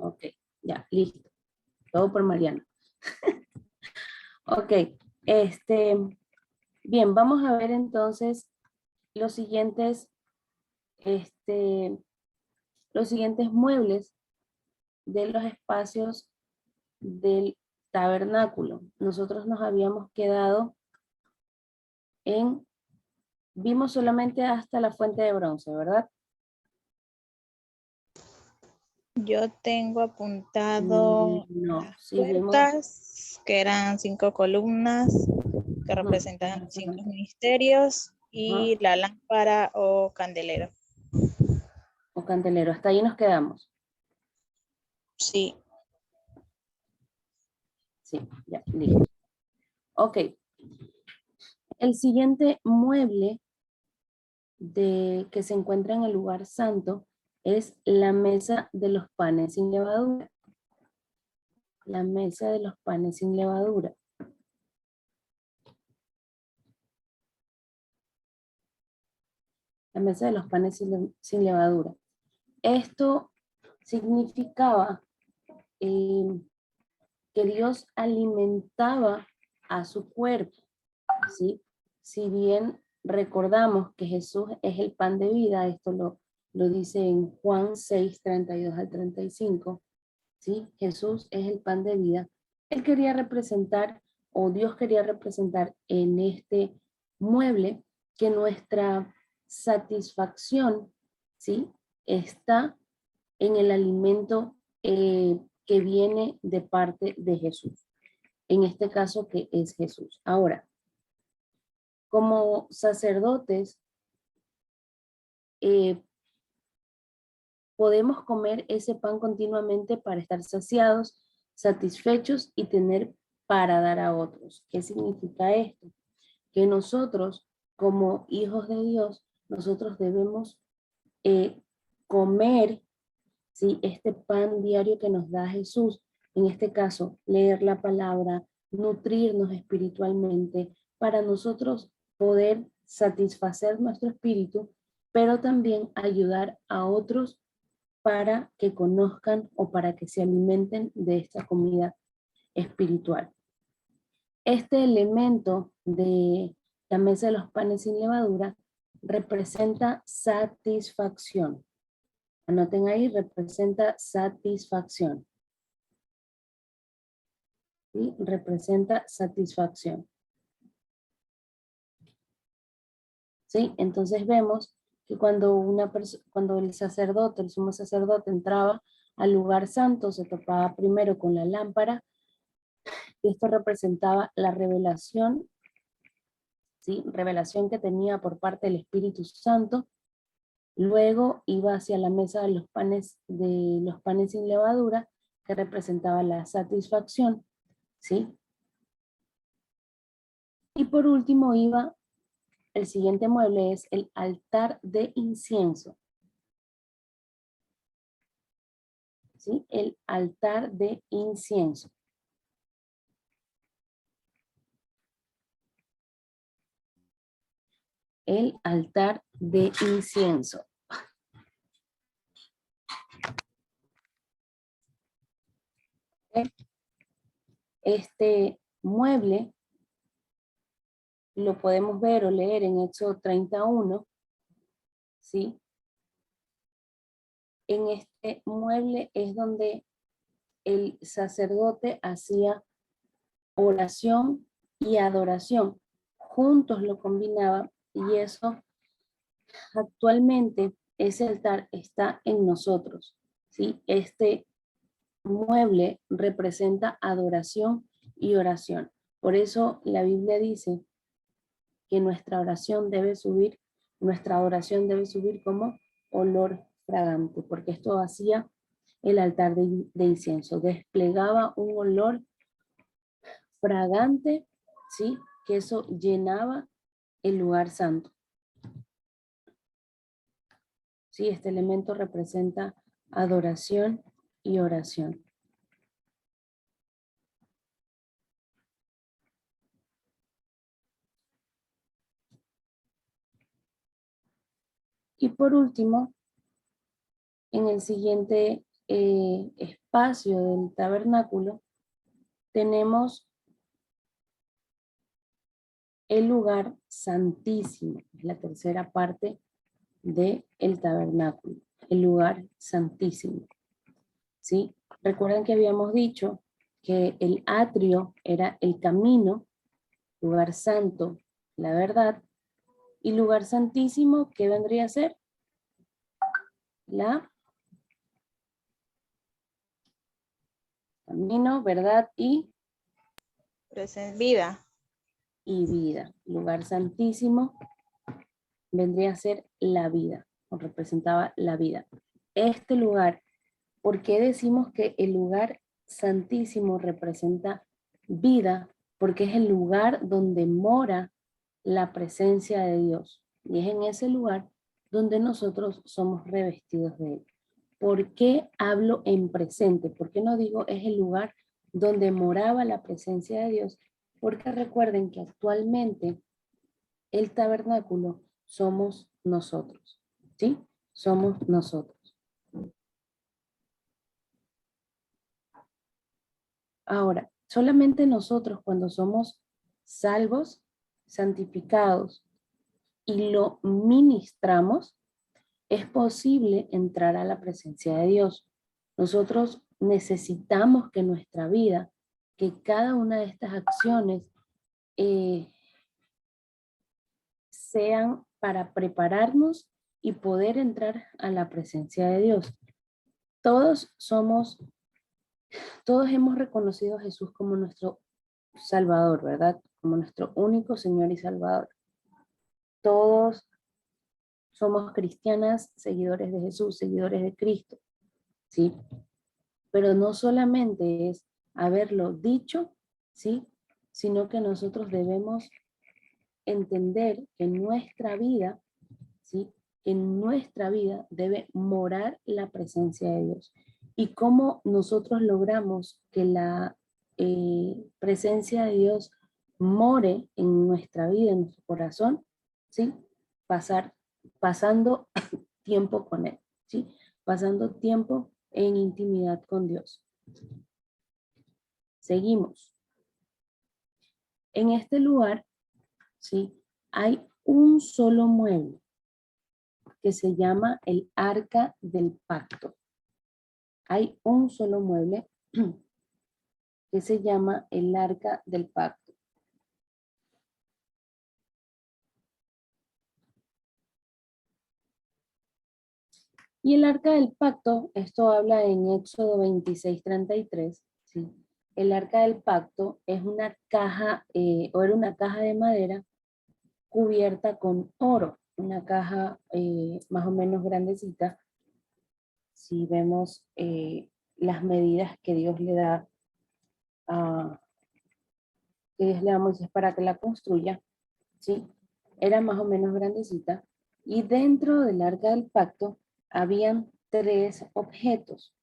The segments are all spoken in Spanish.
Ok, ya, listo. Todo por Mariana. Ok, bien, vamos a ver entonces los siguientes, este, los siguientes muebles de los espacios del tabernáculo. Nosotros nos habíamos quedado en, vimos solamente hasta la fuente de bronce, ¿verdad? Yo tengo apuntado No, las sí vimos. puertas, que eran 5 columnas, que representan 5 ministerios, y la lámpara o candelero. O candelero, hasta ahí nos quedamos. Sí. Sí, ya, listo. Ok. El siguiente mueble que se encuentra en el lugar santo es la mesa de los panes sin levadura. La mesa de los panes sin levadura. La mesa de los panes sin levadura. Esto significaba que Dios alimentaba a su cuerpo, ¿sí? Si bien recordamos que Jesús es el pan de vida, esto lo dice en Juan 6, 32 al 35, ¿sí? Jesús es el pan de vida. Él quería representar, o Dios quería representar en este mueble que nuestra satisfacción, ¿sí? Está en el alimento que viene de parte de Jesús. En este caso que es Jesús. Ahora, como sacerdotes, podemos comer ese pan continuamente para estar saciados, satisfechos y tener para dar a otros. ¿Qué significa esto? Que nosotros, como hijos de Dios, nosotros debemos comer, ¿sí?, este pan diario que nos da Jesús. En este caso, leer la palabra, nutrirnos espiritualmente, para nosotros poder satisfacer nuestro espíritu, pero también ayudar a otros para que conozcan o para que se alimenten de esta comida espiritual. Este elemento de la mesa de los panes sin levadura representa satisfacción. Anoten ahí, representa satisfacción. ¿Sí? Representa satisfacción. ¿Sí? Entonces vemos que cuando el sacerdote, el sumo sacerdote, entraba al lugar santo, se topaba primero con la lámpara. Esto representaba la revelación, ¿sí? Revelación que tenía por parte del Espíritu Santo. Luego iba hacia la mesa de los panes sin levadura, que representaba la satisfacción, ¿sí? Y por último iba, el siguiente mueble es el altar de incienso, ¿sí? El altar de incienso. El altar de incienso. Este mueble lo podemos ver o leer en Éxodo 31, ¿sí? En este mueble es donde el sacerdote hacía oración y adoración. Juntos lo combinaba y eso actualmente, ese altar está en nosotros, ¿sí? Este mueble representa adoración y oración. Por eso la Biblia dice que nuestra oración debe subir como olor fragante, porque esto hacía el altar de incienso, desplegaba un olor fragante, ¿sí? Que eso llenaba el lugar santo. Sí, este elemento representa adoración y oración. Y por último, en el siguiente espacio del tabernáculo tenemos el lugar santísimo, es la tercera parte del tabernáculo, el lugar santísimo. ¿Sí? Recuerden que habíamos dicho que el atrio era el camino, lugar santo, la verdad, y lugar santísimo, ¿qué vendría a ser? La camino, verdad Vida. y vida. Lugar santísimo vendría a ser la vida, o representaba la vida. Este lugar, ¿por qué decimos que el lugar santísimo representa vida? Porque es el lugar donde mora la presencia de Dios. Y es en ese lugar donde nosotros somos revestidos de Él. ¿Por qué hablo en presente? ¿Por qué no digo es el lugar donde moraba la presencia de Dios? Porque recuerden que actualmente el tabernáculo somos nosotros, ¿sí? Somos nosotros. Ahora, solamente nosotros cuando somos salvos, santificados y lo ministramos, es posible entrar a la presencia de Dios. Nosotros necesitamos que nuestra vida, que cada una de estas acciones sean para prepararnos y poder entrar a la presencia de Dios. Todos hemos reconocido a Jesús como nuestro Salvador, ¿verdad? Como nuestro único Señor y Salvador. Todos somos cristianas, seguidores de Jesús, seguidores de Cristo, ¿sí? Pero no solamente es haberlo dicho, ¿sí? Sino que nosotros debemos entender que en nuestra vida, ¿sí? En nuestra vida debe morar la presencia de Dios. ¿Y cómo nosotros logramos que la presencia de Dios more en nuestra vida, en nuestro corazón? ¿Sí? Pasando tiempo con Él, ¿sí? Pasando tiempo en intimidad con Dios. Seguimos. En este lugar, ¿sí? Hay un solo mueble que se llama el arca del pacto. Hay un solo mueble que se llama el arca del pacto. Y el arca del pacto, esto habla en Éxodo 26:33, ¿sí? El arca del pacto es una caja, o era una caja de madera cubierta con oro, una caja más o menos grandecita. Si vemos las medidas que Dios le da a Moisés para que la construya, ¿sí? Era más o menos grandecita. Y dentro del arca del pacto habían tres objetos,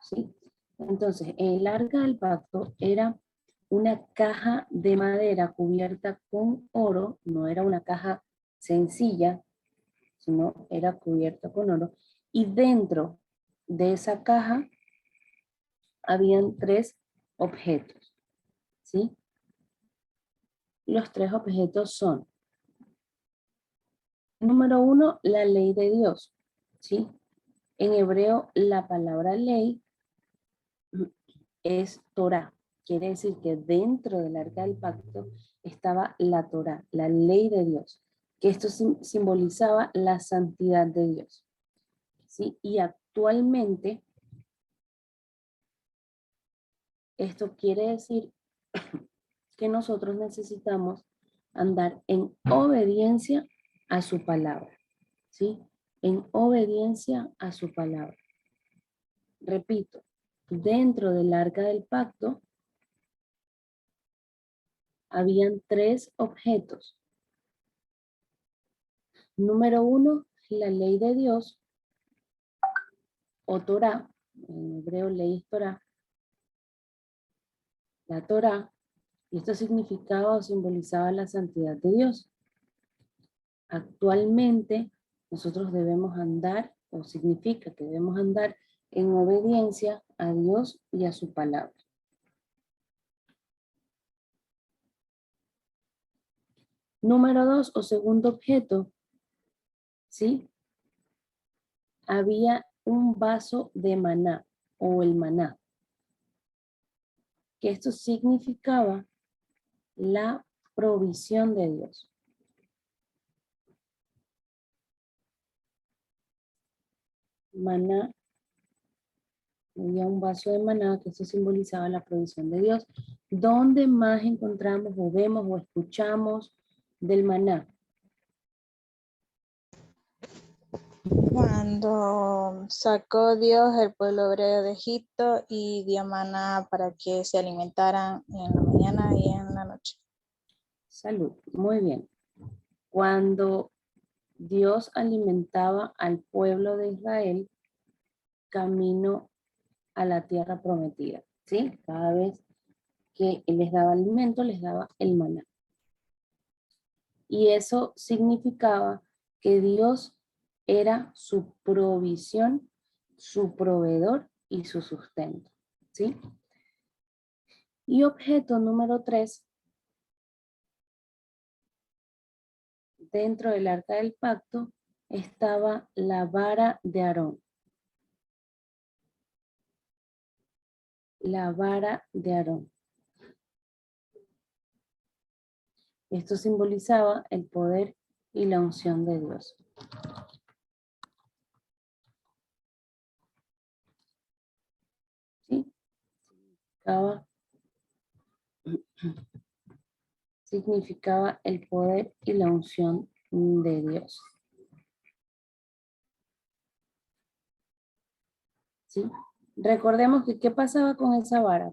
¿sí? Entonces, el arca del pacto era una caja de madera cubierta con oro, no era una caja sencilla, sino era cubierta con oro. Y dentro de esa caja habían tres objetos, ¿sí? Los tres objetos son, número uno, la ley de Dios, ¿sí? En hebreo, la palabra ley es Torah. Quiere decir que dentro del arca del pacto estaba la Torah, la ley de Dios, que esto simbolizaba la santidad de Dios, ¿sí? Y actualmente, esto quiere decir que nosotros necesitamos andar en obediencia a su palabra, ¿sí? En obediencia a su palabra. Repito, dentro del arca del pacto habían tres objetos. Número uno, la ley de Dios, o Torah, en hebreo ley es Torah, la Torah, y esto significaba o simbolizaba la santidad de Dios. Actualmente, nosotros debemos andar o significa que debemos andar en obediencia a Dios y a su palabra. Número 2, o segundo objeto, ¿sí? Había un vaso de maná, o el maná, que esto significaba la provisión de Dios. Maná, había un vaso de maná, que esto simbolizaba la provisión de Dios. ¿Dónde más encontramos o vemos o escuchamos del maná? Cuando sacó Dios el pueblo hebreo de Egipto y dio maná para que se alimentaran en la mañana y en la noche. Salud, muy bien. Cuando Dios alimentaba al pueblo de Israel camino a la tierra prometida, ¿sí? Cada vez que Él les daba alimento, les daba el maná. Y eso significaba que Dios era su provisión, su proveedor y su sustento, ¿sí? Y objeto número 3, dentro del arca del pacto, estaba la vara de Aarón. La vara de Aarón. Esto simbolizaba el poder y la unción de Dios. ¿Sí? Significaba el poder y la unción de Dios. ¿Sí? Recordemos que ¿qué pasaba con esa vara?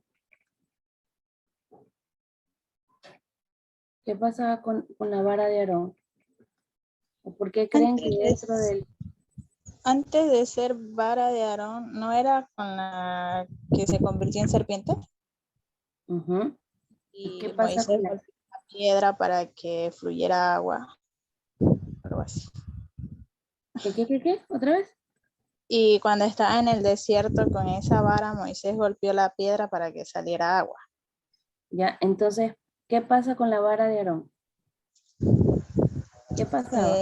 ¿Qué pasaba con la vara de Aarón? ¿O por qué creen que dentro del... Antes de ser vara de Aarón, ¿no era con la que se convirtió en serpiente? ¿Y qué Y pasa Moisés con la... golpeó la piedra para que fluyera agua, algo así. ¿Qué? ¿Otra vez? Y cuando estaba en el desierto con esa vara, Moisés golpeó la piedra para que saliera agua. Ya, entonces, ¿qué pasa con la vara de Aarón? ¿Qué pasaba?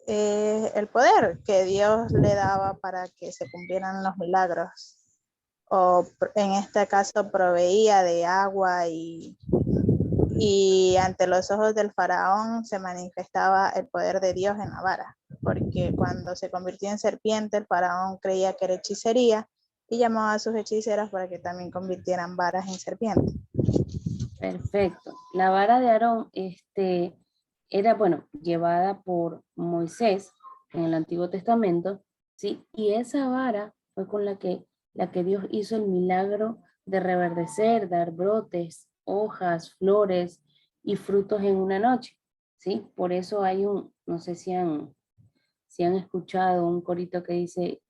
Eh, el poder que Dios le daba para que se cumplieran los milagros. O en este caso proveía de agua y ante los ojos del faraón se manifestaba el poder de Dios en la vara, porque cuando se convirtió en serpiente el faraón creía que era hechicería y llamaba a sus hechiceras para que también convirtieran varas en serpientes. Perfecto. La vara de Aarón, era, bueno, llevada por Moisés en el Antiguo Testamento, ¿sí? Y esa vara fue con la que Dios hizo el milagro de reverdecer, dar brotes, hojas, flores y frutos en una noche, ¿sí? Por eso hay no sé si han escuchado un corito que dice,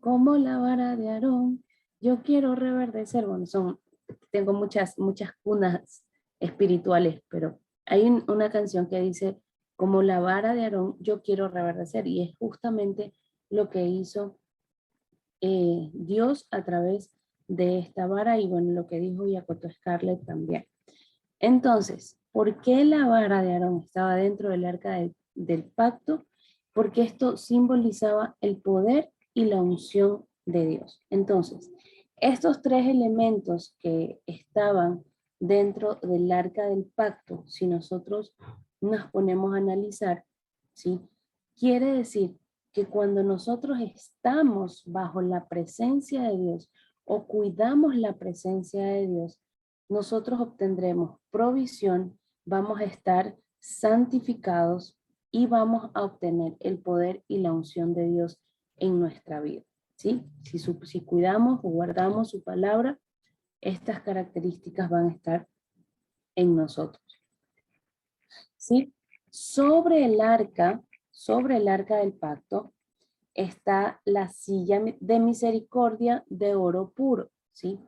como la vara de Aarón, yo quiero reverdecer. Bueno, tengo muchas cunas espirituales, pero hay una canción que dice, como la vara de Aarón, yo quiero reverdecer. Y es justamente lo que hizo Dios a través de esta vara y bueno, lo que dijo Yacoto Scarlett también. Entonces, ¿por qué la vara de Aarón estaba dentro del arca del pacto? Porque esto simbolizaba el poder y la unción de Dios. Entonces, estos tres elementos que estaban dentro del arca del pacto, si nosotros nos ponemos a analizar, ¿sí? Quiere decir que cuando nosotros estamos bajo la presencia de Dios o cuidamos la presencia de Dios, nosotros obtendremos provisión, vamos a estar santificados y vamos a obtener el poder y la unción de Dios en nuestra vida. ¿Sí? Si cuidamos o guardamos su palabra, estas características van a estar en nosotros. ¿Sí? Sobre el arca del pacto, está la silla de misericordia de oro puro, ¿sí?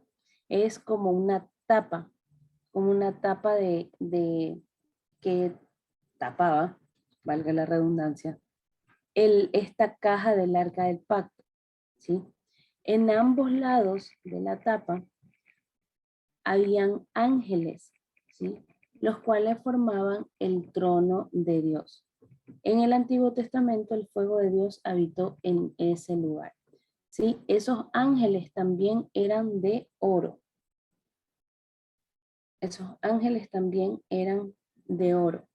Es como una tapa que tapaba, valga la redundancia, esta caja del arca del pacto, ¿sí? En ambos lados de la tapa habían ángeles, ¿sí? Los cuales formaban el trono de Dios. En el Antiguo Testamento el fuego de Dios habitó en ese lugar, ¿sí? Esos ángeles también eran de oro. Esos ángeles también eran de oro.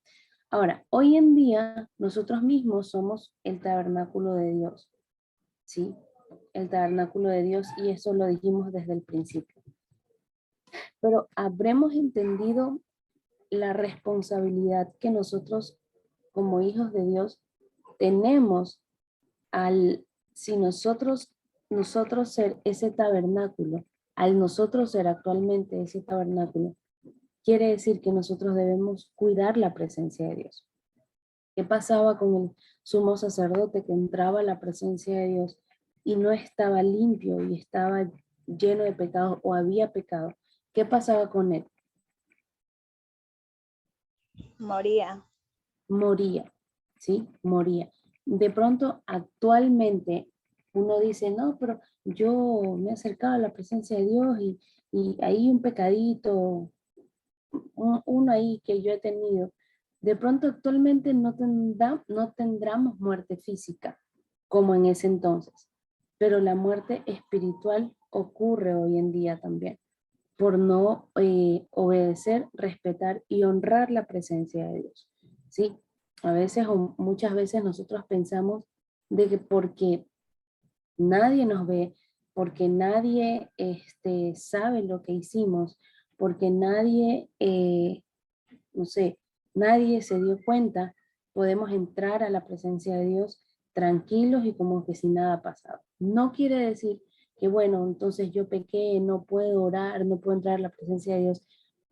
Ahora, hoy en día nosotros mismos somos el tabernáculo de Dios, ¿sí? El tabernáculo de Dios, y eso lo dijimos desde el principio. Pero habremos entendido la responsabilidad que nosotros como hijos de Dios tenemos si nosotros ser ese tabernáculo, al nosotros ser actualmente ese tabernáculo, quiere decir que nosotros debemos cuidar la presencia de Dios. ¿Qué pasaba con el sumo sacerdote que entraba a la presencia de Dios y no estaba limpio y estaba lleno de pecados o había pecado? ¿Qué pasaba con él? Moría. Moría, ¿sí? Moría. De pronto, actualmente, uno dice, no, pero yo me he acercado a la presencia de Dios y hay un pecadito, uno ahí que yo he tenido. De pronto, actualmente no tendremos muerte física como en ese entonces, pero la muerte espiritual ocurre hoy en día también por no obedecer, respetar y honrar la presencia de Dios. ¿Sí? A veces o muchas veces nosotros pensamos de que porque nadie nos ve, porque nadie sabe lo que hicimos, porque nadie, no sé, nadie se dio cuenta, podemos entrar a la presencia de Dios tranquilos y como que si nada ha pasado. No quiere decir que, bueno, entonces yo pequé, no puedo orar, no puedo entrar a la presencia de Dios.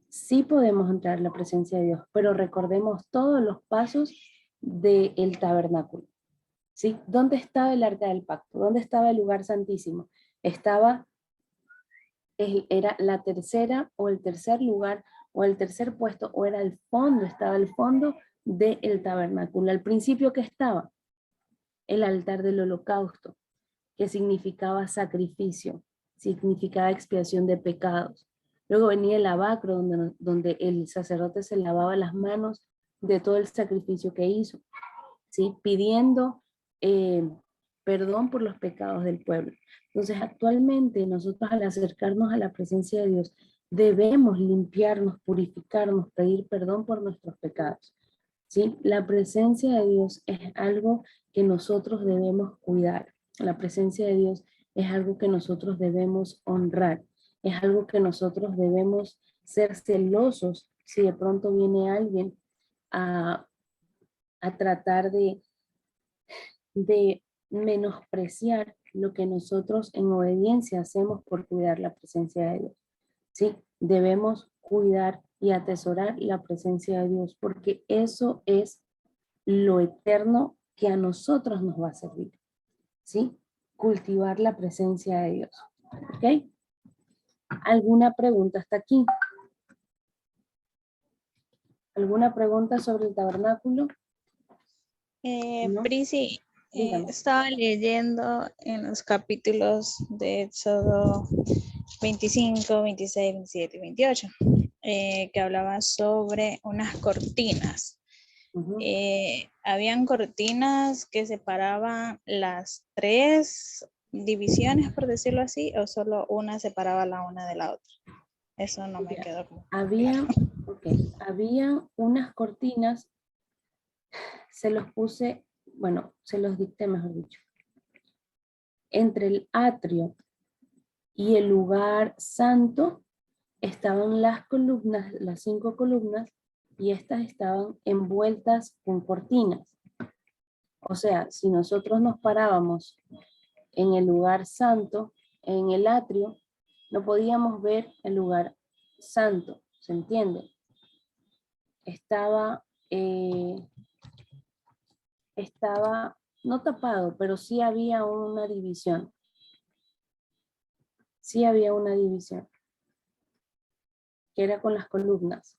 Sí podemos entrar a la presencia de Dios, pero recordemos todos los pasos del tabernáculo. ¿Sí? ¿Dónde estaba el arca del pacto? ¿Dónde estaba el lugar santísimo? Estaba, era la tercera o el tercer lugar o el tercer puesto o era el fondo, estaba el fondo del tabernáculo. Al principio que estaba el altar del holocausto, que significaba sacrificio, significaba expiación de pecados. Luego venía el lavacro, donde el sacerdote se lavaba las manos de todo el sacrificio que hizo, ¿sí? Pidiendo eh, perdón por los pecados del pueblo. Entonces, actualmente nosotros al acercarnos a la presencia de Dios, debemos limpiarnos, purificarnos, pedir perdón por nuestros pecados. ¿Sí? La presencia de Dios es algo que nosotros debemos cuidar. La presencia de Dios es algo que nosotros debemos honrar. Es algo que nosotros debemos ser celosos si de pronto viene alguien a, a tratar de menospreciar lo que nosotros en obediencia hacemos por cuidar la presencia de Dios. ¿Sí? Debemos cuidar y atesorar la presencia de Dios porque eso es lo eterno que a nosotros nos va a servir. ¿Sí? Cultivar la presencia de Dios. ¿Ok? ¿Alguna pregunta hasta aquí? ¿Alguna pregunta sobre el tabernáculo? ¿No? Prisi, Dígame. estaba leyendo en los capítulos de Éxodo 25, 26, 27 y 28, que hablaba sobre unas cortinas. Uh-huh. Habían cortinas que separaban las tres divisiones, por decirlo así, o solo una separaba la una de la otra. Eso no me quedó como claro. Había unas cortinas, se los puse, bueno, se los dicté mejor dicho, entre el atrio y el lugar santo estaban las columnas, las 5 columnas, y estas estaban envueltas con cortinas. O sea, si nosotros nos parábamos en el lugar santo, en el atrio, no podíamos ver el lugar santo, ¿se entiende? Eh, estaba no tapado, pero sí había una división. Sí había una división, que era con las columnas.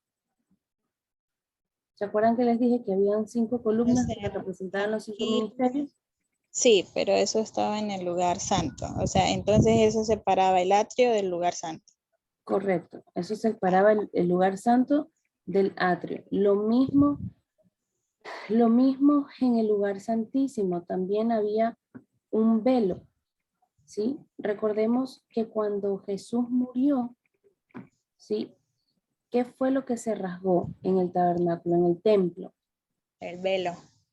¿Se acuerdan que les dije que habían 5 O columnas que sea, representaban los 5 aquí, ministerios? sí, pero eso estaba en el lugar santo. O sea, entonces eso separaba el atrio del lugar santo. Correcto. Eso separaba el lugar santo del atrio. Lo mismo en el lugar santísimo. También había un velo, ¿sí? Recordemos que cuando Jesús murió, ¿sí? ¿Qué fue lo que se rasgó en el tabernáculo, en el templo? El velo.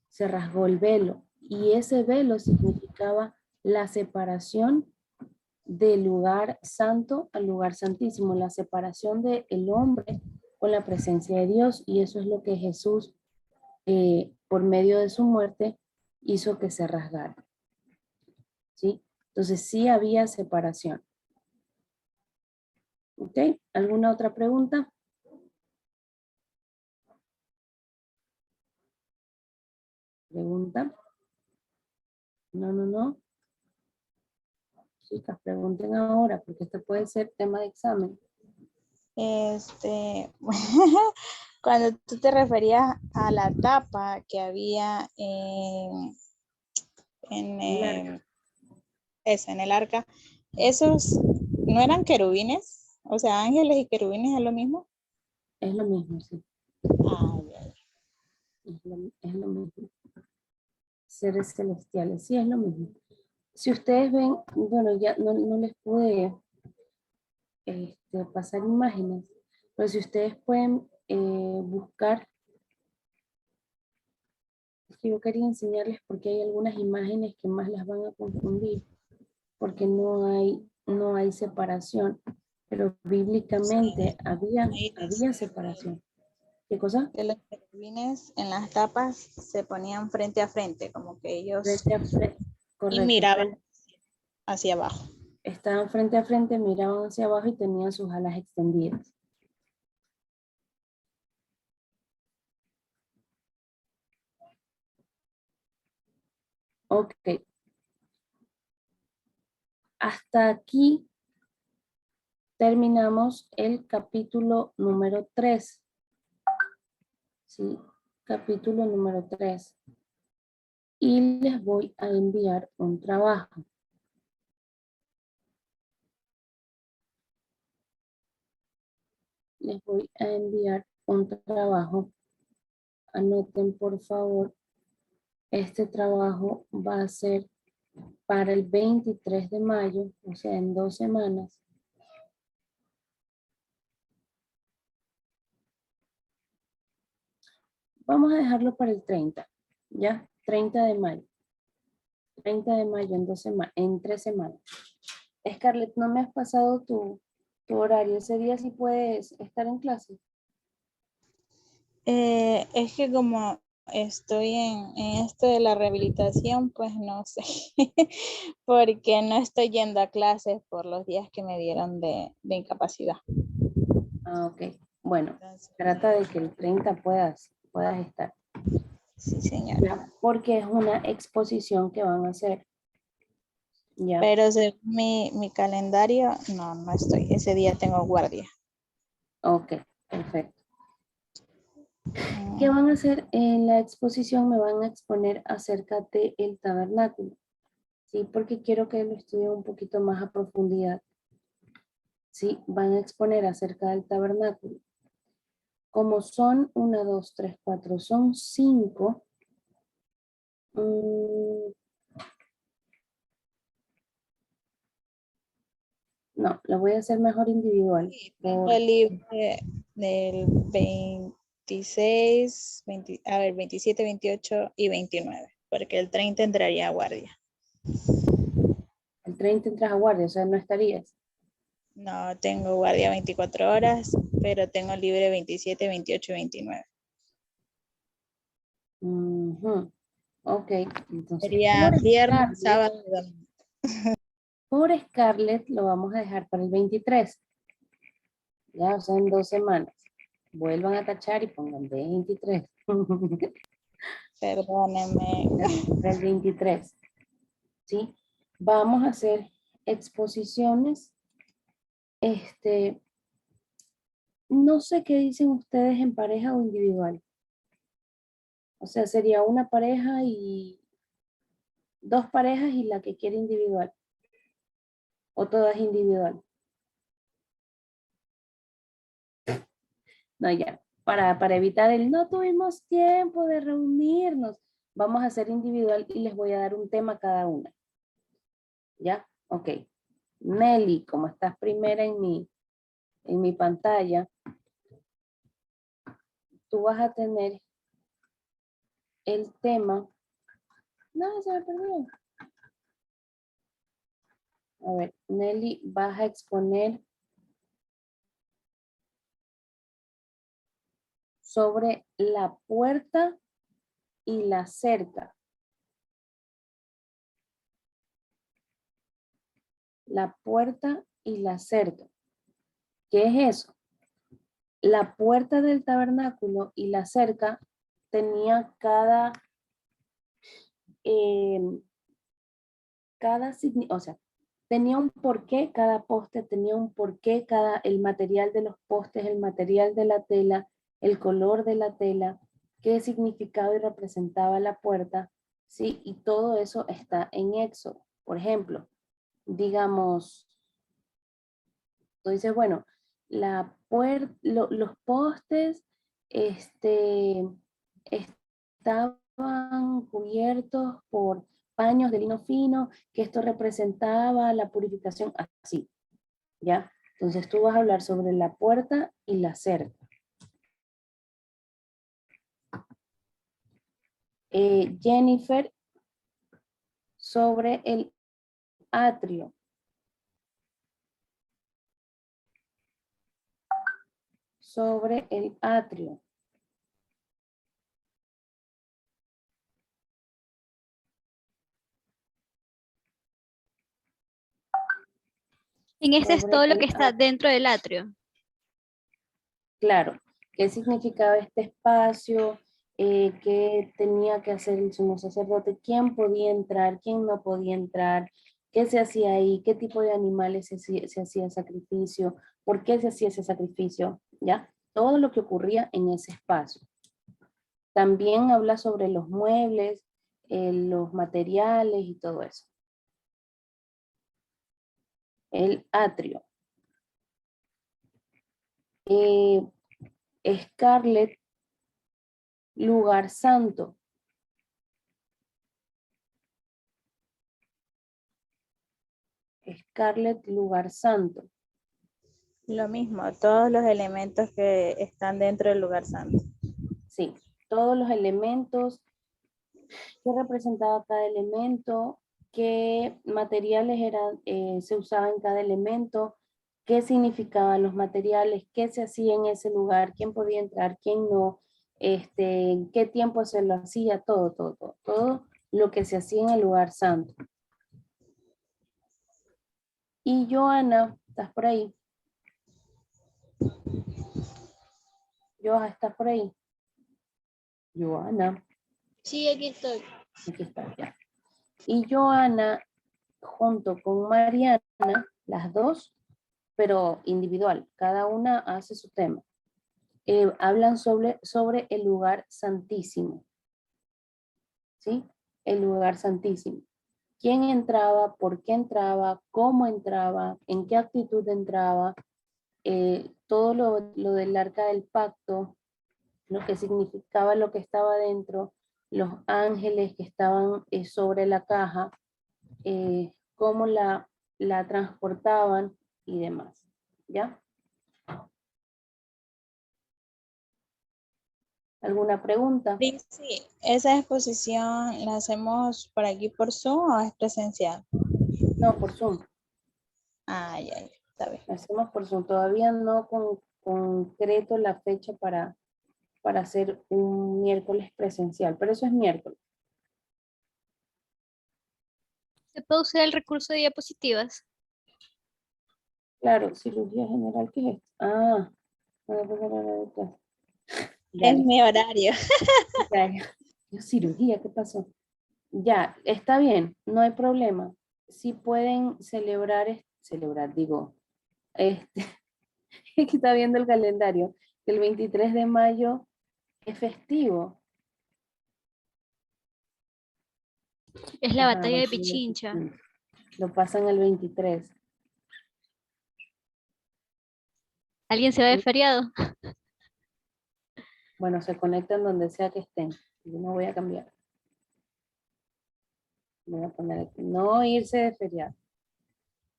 Se rasgó el velo. Y ese velo significaba la separación del lugar santo al lugar santísimo, la separación del hombre con la presencia de Dios. Y eso es lo que Jesús, por medio de su muerte, hizo que se rasgara. ¿Sí? Entonces sí había separación. ¿Ok? ¿Alguna otra pregunta? ¿Pregunta? No, no, no. Chicas, pregunten ahora, porque esto puede ser tema de examen. Cuando tú te referías a la tapa que había en en el arca, ¿esos no eran querubines? O sea, ángeles y querubines es lo mismo. Es lo mismo, sí. Ah, ya, ya. Es lo mismo. Seres celestiales, sí, es lo mismo. Si ustedes ven, bueno, ya no les pude pasar imágenes, pero si ustedes pueden buscar, es que yo quería enseñarles porque hay algunas imágenes que más las van a confundir, porque no hay separación, pero bíblicamente Ahí había dice separación. ¿Qué cosa? que los querubines en las tapas se ponían frente a frente, como que ellos Frente a frente, y correcto, miraban hacia abajo. estaban frente a frente, miraban hacia abajo y tenían sus alas extendidas. Ok, hasta aquí terminamos el capítulo número 3. ¿Sí? Capítulo número 3. Y les voy a enviar un trabajo. Les voy a enviar un trabajo. Anoten, por favor. Este trabajo va a ser para el 23 de mayo, o sea, en 2 semanas. Vamos a dejarlo para el 30, ¿ya? 30 de mayo. 30 de mayo en 2 semanas, en 3 semanas. Scarlett, ¿no me has pasado tu horario? Ese día sí puedes estar en clase. Es que como estoy en esto de la rehabilitación, pues no sé, porque no estoy yendo a clases por los días que me dieron de incapacidad. Ah, ok. Bueno, Entonces, trata de que el 30 puedas estar. sí, señora. Ya, porque es una exposición que van a hacer. Ya, Pero según mi calendario, no estoy. Ese día tengo guardia. ok, perfecto. ¿Qué Mm, van a hacer en la exposición? Me van a exponer acerca del tabernáculo, ¿sí? Porque quiero que lo estudien un poquito más a profundidad. ¿Sí? Van a exponer acerca del tabernáculo. Como son 1, 2, 3, 4, son 5. No, lo voy a hacer mejor individual. sí, tengo Por, el libre del 26, 20, a ver, 27, 28 y 29, porque el 30 entraría a guardia. el 30 entras a guardia, o sea, no estarías. No tengo guardia 24 horas, pero tengo libre 27, 28 y 29. Ujú. Ok, entonces Sería viernes, sábado y domingo. Por Scarlett lo vamos a dejar para el 23. Ya, o sea, en 2 semanas. Vuelvan a tachar y pongan 23. Perdónenme. Para el 23. ¿Sí? Vamos a hacer exposiciones. No sé qué dicen ustedes en pareja o individual. O sea, sería una pareja y dos parejas y la que quiere individual. O todas individual. No, ya. Para evitar el no tuvimos tiempo de reunirnos, vamos a hacer individual y les voy a dar un tema a cada una. ¿Ya? Ok. Nelly, como estás primera en mi pantalla, tú vas a tener el tema. No, se me perdió. A ver, Nelly, vas a exponer sobre la puerta y la cerca. La puerta y la cerca. ¿Qué es eso? La puerta del tabernáculo y la cerca tenía eh, o sea, tenía un porqué cada poste, tenía un porqué el material de los postes, el material de la tela, el color de la tela, qué significado y representaba la puerta, ¿sí? Y todo eso está en Éxodo. Por ejemplo, digamos, tú dices, bueno, los postes estaban cubiertos por paños de lino fino, que esto representaba la purificación, así, ¿ya? Entonces tú vas a hablar sobre la puerta y la cerca. Jennifer, sobre el atrio. Sobre el atrio. En este es Sobre todo lo el que está atrio. dentro del atrio. Claro, qué significaba este espacio, qué tenía que hacer el sumo sacerdote, quién podía entrar, quién no podía entrar, qué se hacía ahí, qué tipo de animales se hacía sacrificio, por qué se hacía ese sacrificio, ¿ya? Todo lo que ocurría en ese espacio. También habla sobre los muebles, los materiales y todo eso. El atrio. Scarlett, lugar santo. Scarlett, lugar santo. Lo mismo, todos los elementos que están dentro del lugar santo. Sí, todos los elementos, qué representaba cada elemento, qué materiales se usaban en cada elemento, qué significaban los materiales, qué se hacía en ese lugar, quién podía entrar, quién no, en qué tiempo se lo hacía, todo lo que se hacía en el lugar santo. Y Joana, ¿estás por ahí? Joana, ¿estás por ahí? Joana. Sí, aquí estoy. Aquí está, ya. Y Joana, junto con Mariana, las dos, pero individual, cada una hace su tema. Hablan sobre el lugar santísimo, ¿sí? El lugar santísimo. ¿Quién entraba? ¿Por qué entraba? ¿Cómo entraba? ¿En qué actitud entraba? Todo lo del arca del pacto, lo que significaba lo que estaba dentro, los ángeles que estaban sobre la caja, cómo la transportaban y demás. ¿Ya? ¿Alguna pregunta? Sí, esa exposición la hacemos por aquí por Zoom o es presencial. No, por Zoom. Ah, ya, está bien. La hacemos por Zoom. Todavía no concreto la fecha para hacer un miércoles presencial, pero eso es miércoles. ¿Se puede usar el recurso de diapositivas? Claro, cirugía general, ¿qué es esto? Ah, Es dale. mi horario. Ya, ya. Yo, cirugía, ¿qué pasó? Ya, está bien, no hay problema. Si pueden celebrar, digo, este, es que está viendo el calendario, que el 23 de mayo es festivo. Es la Ajá, batalla de batalla de Pichincha. Pichincha. Lo pasan el 23. ¿Alguien se va de feriado? Bueno, se conectan donde sea que estén. Yo no voy a cambiar. Voy a poner aquí, no irse de feriado.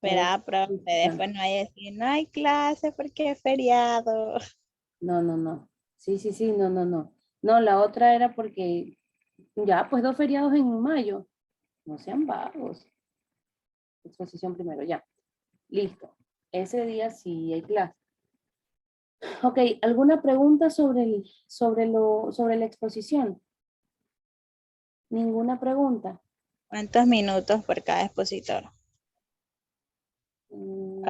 Verá, profe, después no hay decir, no hay clase porque es feriado. No, no, no. Sí, sí, sí, no, no, no. No, la otra era porque ya, pues 2 feriados en mayo. No sean vagos. Exposición primero, ya. Listo. Ese día sí hay clase. Ok, ¿alguna pregunta sobre la exposición? ¿Ninguna pregunta? ¿Cuántos minutos por cada expositor? Mm,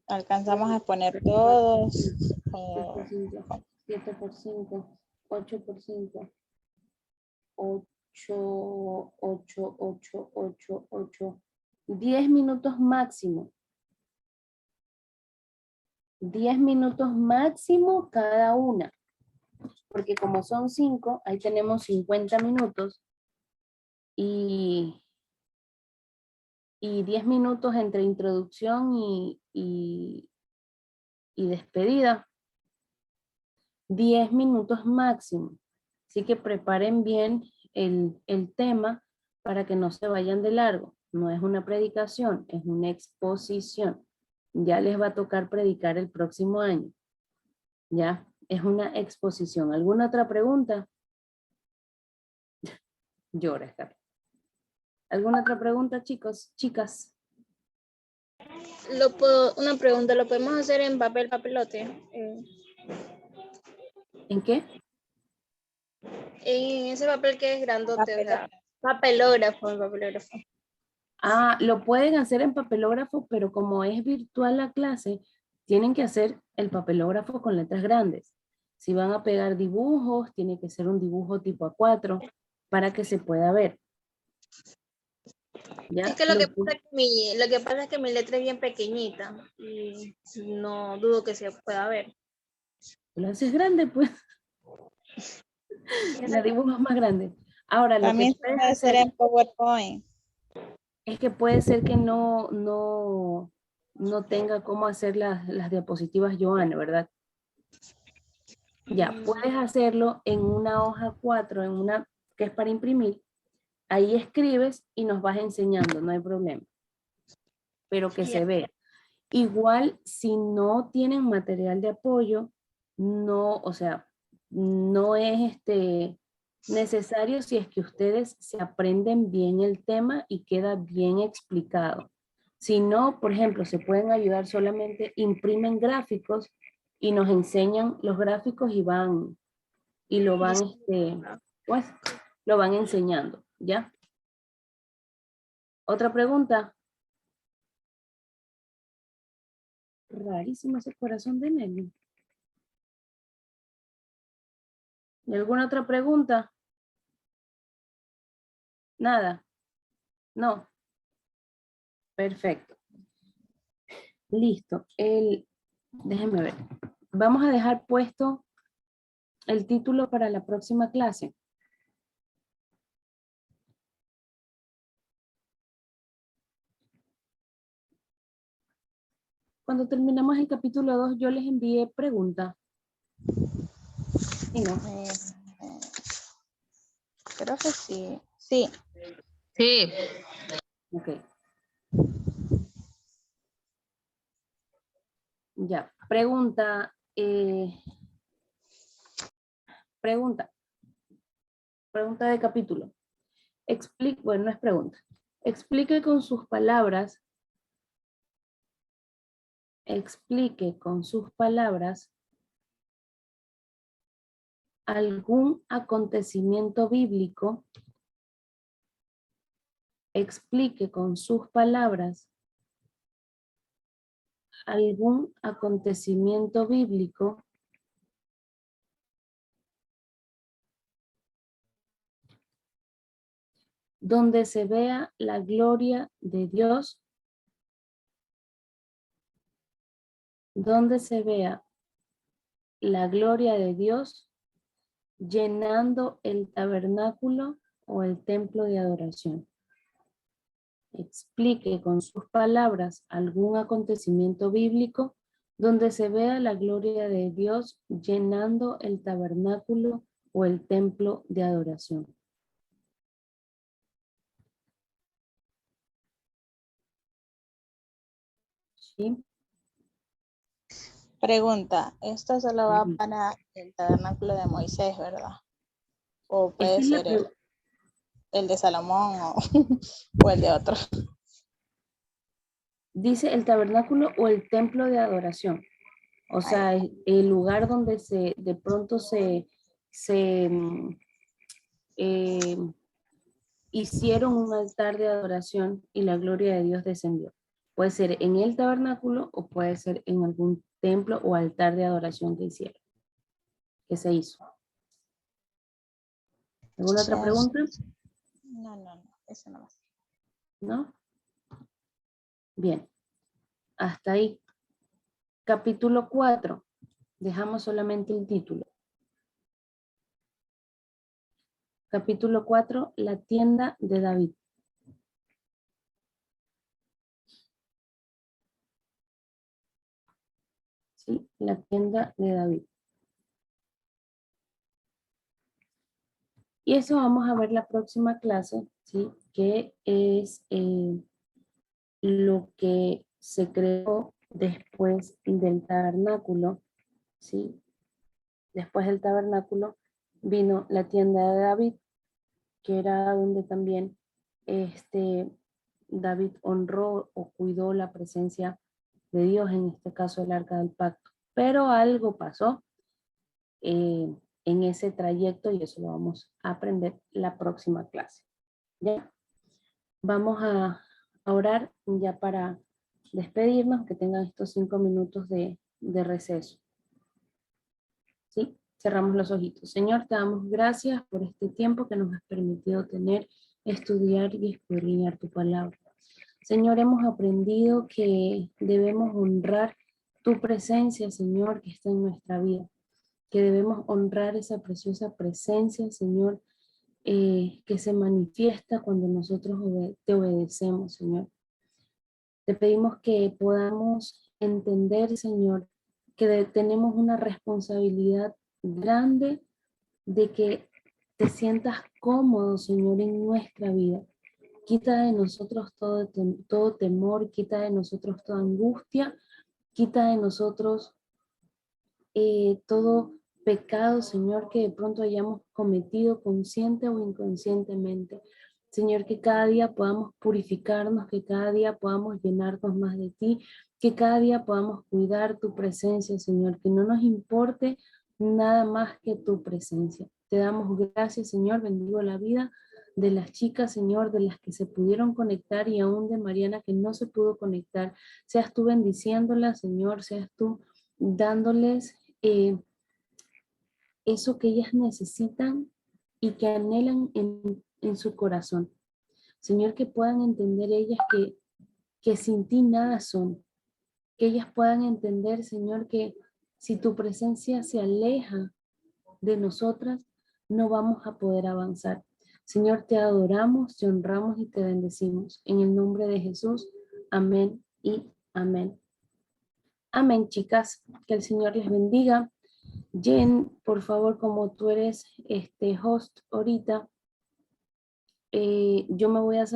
¿Alcanzamos a exponer todos? 3 por 5, 7 por 5, 8 por 5, 8, 8, 8, 8, 8, 10 minutos máximo. 10 minutos máximo cada una. Porque como son 5, ahí tenemos 50 minutos y 10 minutos entre introducción y despedida. 10 minutos máximo. Así que preparen bien el tema para que no se vayan de largo. No es una predicación, es una exposición. Ya les va a tocar predicar el próximo año. Ya, es una exposición. ¿Alguna otra pregunta? Llora, Scarlett. ¿Alguna otra pregunta, chicos, chicas? Una pregunta, ¿lo podemos hacer en papelote? ¿En qué? En ese papel que es grandote, o sea, papelógrafo. Ah, lo pueden hacer en papelógrafo, pero como es virtual la clase, tienen que hacer el papelógrafo con letras grandes. Si van a pegar dibujos, tiene que ser un dibujo tipo A4 para que se pueda ver. ¿Ya? Es que lo que pasa es que mi letra es bien pequeñita y no dudo que se pueda ver. Lo haces grande, pues. La dibujas más grande. Ahora, lo que También se puedes puede hacer hacer en PowerPoint. es que puede ser que no tenga cómo hacer las diapositivas Joana, ¿verdad? Ya, puedes hacerlo en una hoja 4, en una que es para imprimir. Ahí escribes y nos vas enseñando, no hay problema. Pero que se vea. Igual, si no tienen material de apoyo, no, o sea, no es necesario si es que ustedes se aprenden bien el tema y queda bien explicado. Si no, por ejemplo, se pueden ayudar solamente, imprimen gráficos y nos enseñan los gráficos y lo van, pues, lo van enseñando, ¿ya? ¿Otra pregunta? Rarísimo ese corazón de Nelly. ¿Y alguna otra pregunta? Nada. No. Perfecto. Listo. Déjenme ver. Vamos a dejar puesto el título para la próxima clase. Cuando terminamos el capítulo 2, yo les envié preguntas. ¿Sí, no? Creo que sí. Sí. Sí. Ok. Ya. Pregunta. Pregunta. Pregunta de capítulo. Bueno, no es pregunta. Explique con sus palabras. Explique con sus palabras algún acontecimiento bíblico. Explique con sus palabras algún acontecimiento bíblico donde se vea la gloria de Dios, donde se vea la gloria de Dios llenando el tabernáculo o el templo de adoración. Explique con sus palabras algún acontecimiento bíblico donde se vea la gloria de Dios llenando el tabernáculo o el templo de adoración. ¿Sí? Pregunta, esto solo va para el tabernáculo de Moisés, ¿verdad? O puede ser el de Salomón o el de otro. Dice el tabernáculo o el templo de adoración. O sea, el lugar donde de pronto hicieron un altar de adoración y la gloria de Dios descendió. Puede ser en el tabernáculo o puede ser en algún templo o altar de adoración que hicieron, que se hizo. ¿Alguna otra pregunta? No, eso no va. ¿No? Bien, hasta ahí. Capítulo 4. Dejamos solamente el título. Capítulo 4, la tienda de David. ¿Sí? La tienda de David. Y eso vamos a ver la próxima clase, ¿sí? Que es lo que se creó después del tabernáculo, ¿sí? Después del tabernáculo vino la tienda de David, que era donde también David honró o cuidó la presencia de Dios, en este caso el arca del pacto. Pero algo pasó en ese trayecto y eso lo vamos a aprender la próxima clase. ¿Ya? Vamos a orar ya para despedirnos, que tengan estos 5 minutos de receso. ¿Sí? Cerramos los ojitos. Señor, te damos gracias por este tiempo que nos has permitido tener, estudiar y escudriñar tu palabra. Señor, hemos aprendido que debemos honrar tu presencia, Señor, que está en nuestra vida. Que debemos honrar esa preciosa presencia, Señor, que se manifiesta cuando nosotros te obedecemos, Señor. Te pedimos que podamos entender, Señor, que tenemos una responsabilidad grande de que te sientas cómodo, Señor, en nuestra vida. Quita de nosotros todo temor, quita de nosotros toda angustia, quita de nosotros todo pecado, Señor, que de pronto hayamos cometido consciente o inconscientemente. Señor, que cada día podamos purificarnos, que cada día podamos llenarnos más de ti, que cada día podamos cuidar tu presencia, Señor, que no nos importe nada más que tu presencia. Te damos gracias, Señor, bendigo la vida de las chicas, Señor, de las que se pudieron conectar y aún de Mariana que no se pudo conectar. Seas tú bendiciéndolas, Señor, seas tú dándoles eso que ellas necesitan y que anhelan en su corazón. Señor, que puedan entender ellas que sin ti nada son. Que ellas puedan entender, Señor, que si tu presencia se aleja de nosotras, no vamos a poder avanzar. Señor, te adoramos, te honramos y te bendecimos. En el nombre de Jesús, amén y amén. Amén, chicas. Que el Señor les bendiga. Jen, por favor, como tú eres host ahorita, yo me voy a salir.